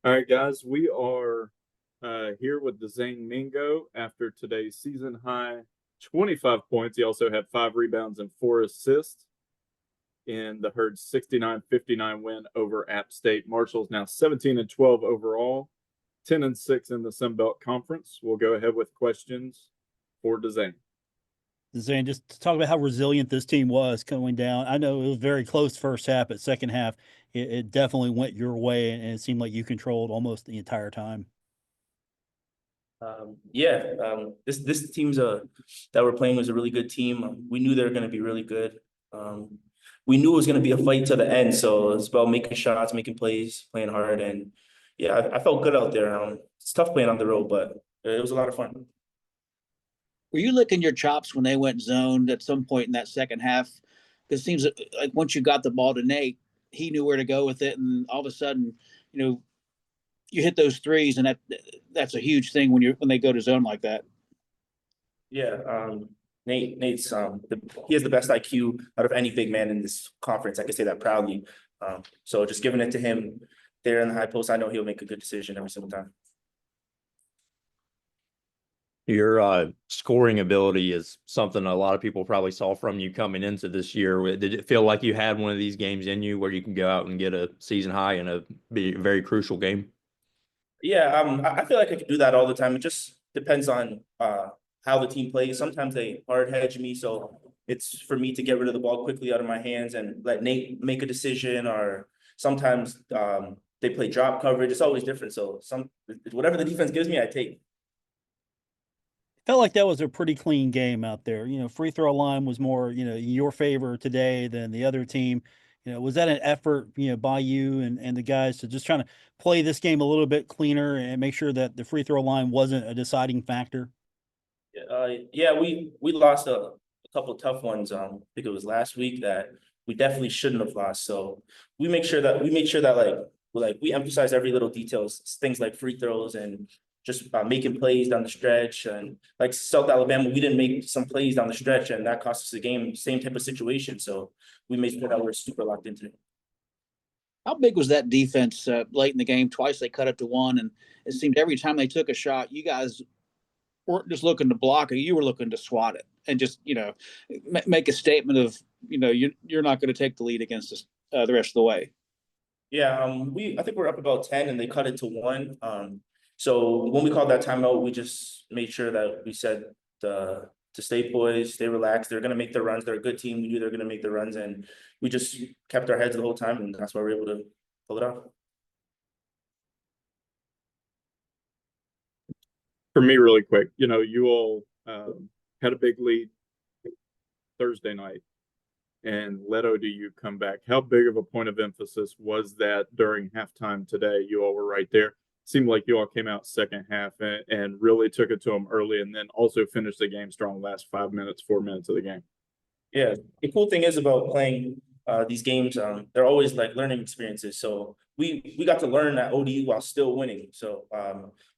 All right, guys, we are here with Dezayne Mingo after today's season high 25 points. He also had 5 rebounds and 4 assists in the Herd's 69-59 win over App State. Marshall's now 17-12 overall, 10-6 in the Sun Belt Conference. We'll go ahead with questions for Dezayne. Dezayne, just to talk about how resilient this team was going down. I know it was very close first half, but second half, it definitely went your way, and it seemed like you controlled almost the entire time. This team's that we're playing was a really good team. We knew they were going to be really good. We knew it was going to be a fight to the end, so it's about making shots, making plays, playing hard, and yeah, I felt good out there. It's tough playing on the road, but it was a lot of fun. Were you licking your chops when they went zoned at some point in that second half? Because it seems like once you got the ball to Nate, he knew where to go with it, and all of a sudden, you hit those threes, and that's a huge thing when they go to zone like that. Yeah, Nate's he has the best IQ out of any big man in this conference. I can say that proudly. So just giving it to him there in the high post, I know he'll make a good decision every single time. Your scoring ability is something a lot of people probably saw from you coming into this year. Did it feel like you had one of these games in you where you can go out and get a season high in a very crucial game? Yeah, I feel like I can do that all the time. It just depends on how the team plays. Sometimes they hard hedge me, so it's for me to get rid of the ball quickly out of my hands and let Nate make a decision. Or sometimes they play drop coverage. It's always different. So whatever the defense gives me, I take. Felt like that was a pretty clean game out there. Free throw line was more, your favor today than the other team. Was that an effort, by you and the guys to just trying to play this game a little bit cleaner and make sure that the free throw line wasn't a deciding factor? Yeah, we lost a couple of tough ones. I think it was last week that we definitely shouldn't have lost. So we made sure that we emphasize every little details, things like free throws and just making plays down the stretch. And like South Alabama, we didn't make some plays down the stretch, and that cost us the game. Same type of situation. So we made sure that we're super locked into it. How big was that defense late in the game? Twice they cut it to 1, and it seemed every time they took a shot, you guys weren't just looking to block it; you were looking to swat it and just make a statement of you're not going to take the lead against us the rest of the way. Yeah, I think we're up about 10, and they cut it to 1. So when we called that timeout, we just made sure that we said to stay poised, stay relaxed. They're going to make the runs. They're a good team. We knew they're going to make the runs, and we just kept our heads the whole time, and that's why we were able to pull it off. For me, really quick, you all had a big lead Thursday night, and let ODU come back. How big of a point of emphasis was that during halftime today? You all were right there. Seemed like you all came out second half and really took it to them early, and then also finished the game strong last 4 minutes of the game. Yeah, the cool thing is about playing these games, they're always like learning experiences. So we got to learn at ODU while still winning. So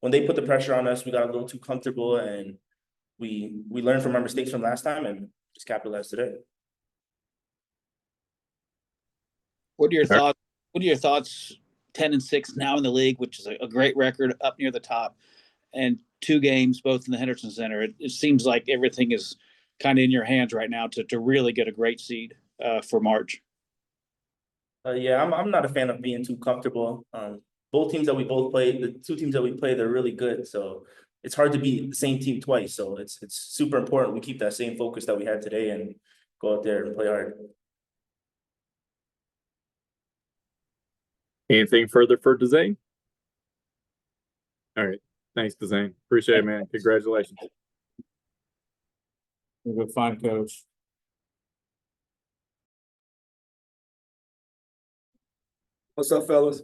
when they put the pressure on us, we got a little too comfortable, and we learned from our mistakes from last time and just capitalized today. What are your thoughts? 10-6 now in the league, which is a great record, up near the top, and 2 games both in the Henderson Center. It seems like everything is kind of in your hands right now to really get a great seed for March. Yeah, I'm not a fan of being too comfortable. Both teams that we both play, the 2 teams that we play, they're really good. So it's hard to beat the same team twice. So it's super important we keep that same focus that we had today and go out there and play hard. Anything further for Dezayne? All right. Thanks, Dezayne. Appreciate it, man. Congratulations. You're fine, coach. What's up, fellas?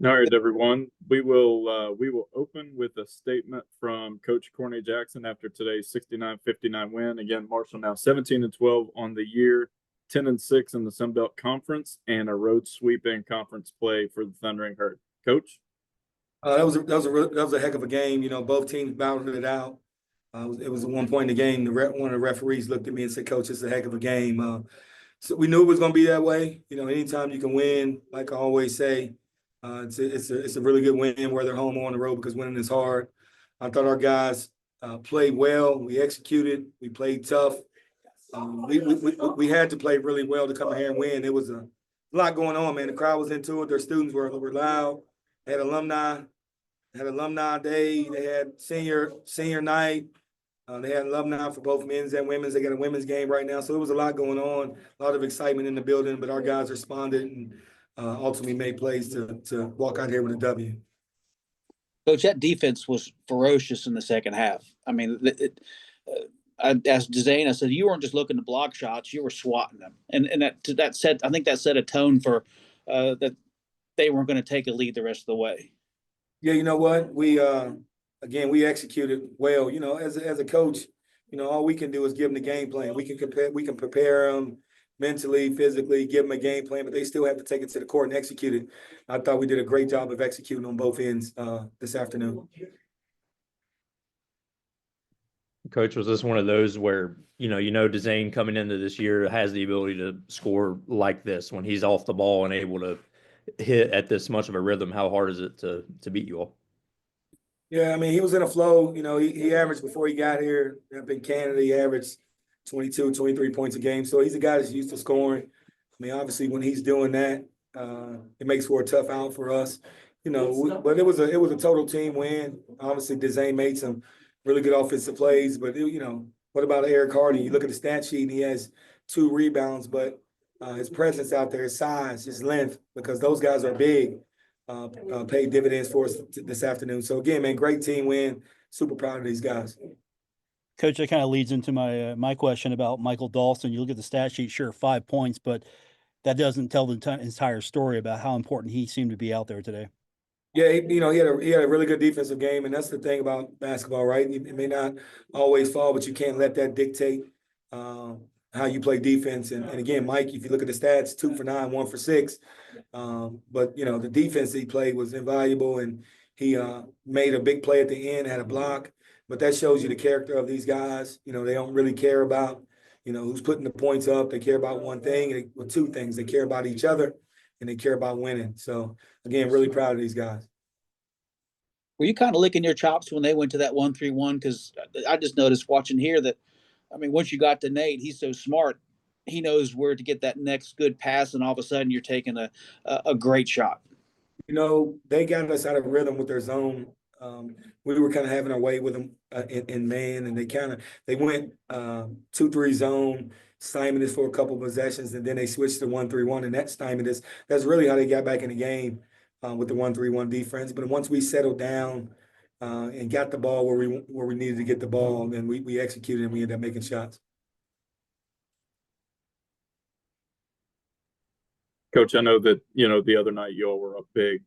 All right, everyone. We will open with a statement from Coach Corney Jackson after today's 69-59 win. Again, Marshall now 17-12 on the year, 10-6 in the Sun Belt Conference, and a road sweep in conference play for the Thundering Herd. Coach, that was a heck of a game. Both teams battled it out. It was at one point in the game, one of the referees looked at me and said, "Coach, it's a heck of a game." So we knew it was going to be that way. You know, anytime you can win, like I always say, it's a really good win, whether home or on the road, because winning is hard. I thought our guys played well. We executed. We played tough. We had to play really well to come here and win. It was a lot going on, man. The crowd was into it. Their students were loud. They had alumni day. They had senior night. They had alumni for both men's and women's. They got a women's game right now. So it was a lot going on, a lot of excitement in the building, but our guys responded and ultimately made plays to walk out here with a W. Coach, that defense was ferocious in the second half. I mean, I asked Dezayne, I said, you weren't just looking to block shots, you were swatting them. And that set, I think that set a tone for that they weren't going to take a lead the rest of the way. Yeah, you know what? We executed well. You know, as a coach, you know, all we can do is give them the game plan. We can prepare them mentally, physically, give them a game plan, but they still have to take it to the court and execute it. I thought we did a great job of executing on both ends this afternoon. Coach, was this one of those where, Dezayne coming into this year has the ability to score like this when he's off the ball and able to hit at this much of a rhythm? How hard is it to beat you all? Yeah, I mean, he was in a flow. You know, he averaged before he got here up in Canada, he averaged 22, 23 points a game. So he's a guy that's used to scoring. I mean, obviously, when he's doing that, it makes for a tough out for us. You know, but it was a total team win. Obviously, Dezayne made some really good offensive plays, but what about Eric Hardy? You look at the stat sheet, and he has 2 rebounds, but his presence out there, his size, his length, because those guys are big, paid dividends for us this afternoon. So again, man, great team win. Super proud of these guys. Coach, that kind of leads into my question about Michael Dawson. You look at the stat sheet, sure, 5 points, but that doesn't tell the entire story about how important he seemed to be out there today. Yeah, he had a really good defensive game, and that's the thing about basketball, right? It may not always fall, but you can't let that dictate how you play defense. And again, Mike, if you look at the stats, 2 for 9, 1 for 6. But the defense he played was invaluable, and he made a big play at the end, had a block. But that shows you the character of these guys. They don't really care about who's putting the points up. They care about one thing, or 2 things. They care about each other, and they care about winning. So again, really proud of these guys. Were you kind of licking your chops when they went to that 1-3-1? Because I just noticed watching here that, I mean, once you got to Nate, he's so smart. He knows where to get that next good pass, and all of a sudden you're taking a great shot. They got us out of rhythm with their zone. We were kind of having our way with them in man, and they went 2-3 zone, stymied us for a couple of possessions, and then they switched to 1-3-1, and that stymied us. That's really how they got back in the game with the 1-3-1 defense. But once we settled down and got the ball where we needed to get the ball, then we executed and we ended up making shots. Coach, I know that, the other night you all were up big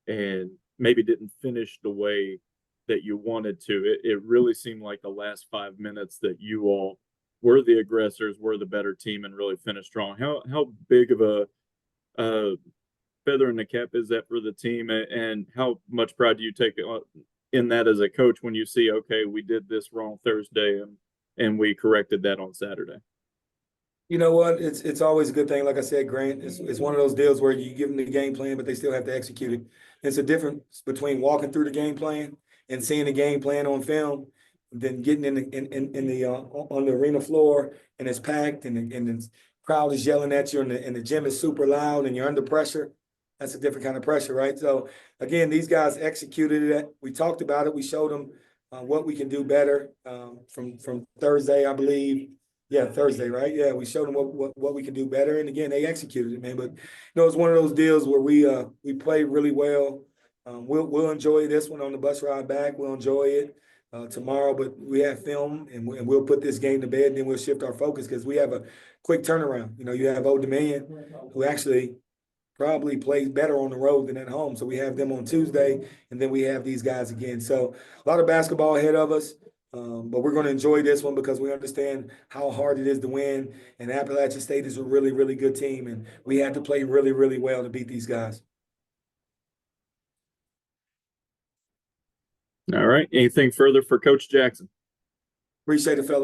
and maybe didn't finish the way that you wanted to. It really seemed like the last 5 minutes that you all were the aggressors, were the better team, and really finished strong. How big of a feather in the cap is that for the team, and how much pride do you take in that as a coach when you see, okay, we did this wrong Thursday and we corrected that on Saturday? You know what? It's always a good thing. Like I said, Grant, it's one of those deals where you give them the game plan, but they still have to execute it. It's a difference between walking through the game plan and seeing the game plan on film, than getting in the on the arena floor and it's packed and the crowd is yelling at you and the gym is super loud and you're under pressure. That's a different kind of pressure, right? So again, these guys executed it. We talked about it. We showed them what we can do better from Thursday, I believe. Yeah, Thursday, right? Yeah, we showed them what we can do better, and again, they executed it, man. But it's one of those deals where we played really well. We'll enjoy this one on the bus ride back. We'll enjoy it tomorrow, but we have film, and we'll put this game to bed, and then we'll shift our focus because we have a quick turnaround. You have Old Dominion, who actually probably plays better on the road than at home. So we have them on Tuesday, and then we have these guys again. So a lot of basketball ahead of us. But we're going to enjoy this one because we understand how hard it is to win. And Appalachian State is a really, really good team. And we had to play really, really well to beat these guys. All right. Anything further for Coach Jackson? Appreciate it, fellas.